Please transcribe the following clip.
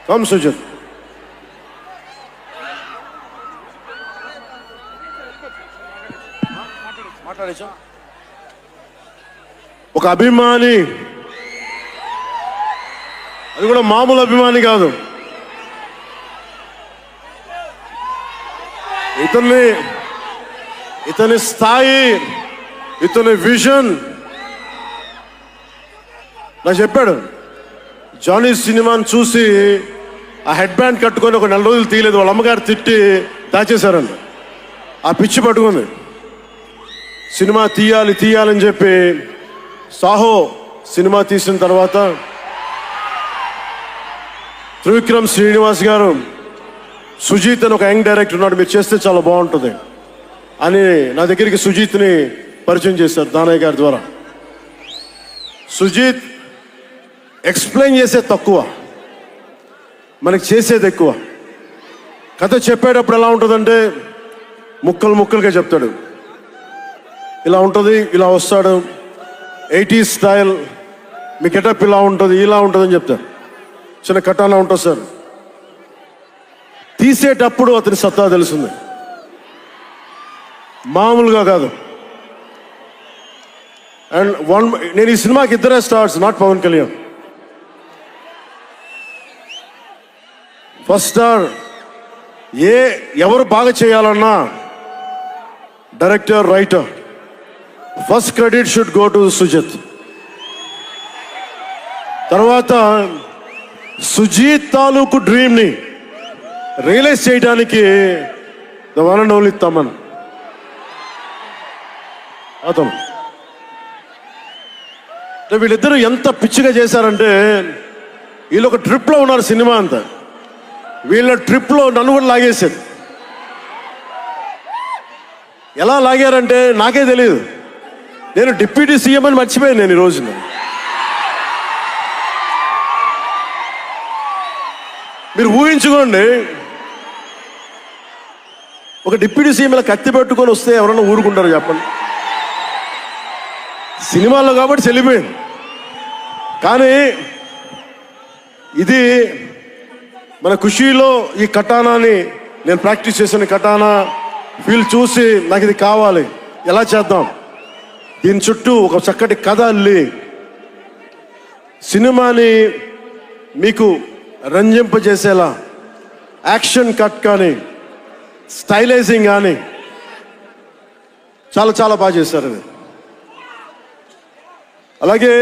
Come Sujith. మాట్లాడేచ్చా? ఒక అభిమాని, అది కూడా మామూలు అభిమాని కాదు, ఇతని స్థాయి, ఇతని విజన్ నాకు చెప్పాడు. జానీ సినిమాని చూసి ఆ హెడ్ బ్యాండ్ కట్టుకొని ఒక 4 రోజులు తీయలేదు, వాళ్ళ అమ్మగారు తిట్టి దాచేశారంట. ఆ పిచ్చి పట్టుకుంది. సినిమా తీయాలని చెప్పి సాహో సినిమా తీసిన తర్వాత త్రివిక్రమ్ శ్రీనివాస్ గారు, సుజీత్ అని ఒక యంగ్ డైరెక్టర్ ఉన్నాడు, మీరు చేస్తే చాలా బాగుంటుంది అని నా దగ్గరికి సుజీత్ని పరిచయం చేశారు దానయ్య గారి ద్వారా. సుజీత్ ఎక్స్ప్లెయిన్ చేసేది తక్కువ, మనకి చేసేది ఎక్కువ. కథ చెప్పేటప్పుడు ఎలా ఉంటుందంటే ముక్కలుగా చెప్తాడు. ఇలా ఉంటుంది, ఇలా వస్తాడు, 80s స్టైల్, మీ గెటప్ ఇలా ఉంటుంది, ఇలా ఉంటుందని చెప్తారు. చిన్న కటానా ఉంటుంది సార్. తీసేటప్పుడు అతని సత్తా తెలుస్తుంది, మామూలుగా కాదు. అండ్ నేను ఈ సినిమాకి 2 stars, not Pavan Kalyan. First star ఎవరు బాగా చేయాలన్నా director, writer, first credit should go to Sujeeth. తర్వాత సుజీత్ తాలూకు డ్రీమ్ని రియలైజ్ చేయడానికి the one and only Thaman. అతను వీళ్ళిద్దరూ ఎంత పిచ్చిగా చేశారంటే, వీళ్ళు ఒక ట్రిప్లో ఉన్నారు సినిమా అంతా. వీళ్ళ ట్రిప్లో నన్ను కూడా లాగేశారు. ఎలా లాగారంటే నాకే తెలియదు. నేను డిప్యూటీ సీఎం అని మర్చిపోయాను నేను ఈ రోజున. మీరు ఊహించుకోండి, ఒక డిప్యూటీ సీఎం ఇలా కత్తి పెట్టుకొని వస్తే ఎవరన్నా ఊరుకుంటారు చెప్పండి? సినిమాల్లో కాబట్టి చెల్లిపోయింది. కానీ ఇది మన ఖుషీలో ఈ కటానాని నేను ప్రాక్టీస్ చేసిన కటానా ఫీల్ చూసి నాకు ఇది కావాలి, ఎలా చేద్దాం, దీని చుట్టూ ఒక చక్కటి కథ అల్లి సినిమాని మీకు రంజింపజేసేలా యాక్షన్ కట్ కానీ స్టైలైజింగ్ కానీ చాలా బాగా చేశారు. అలాగే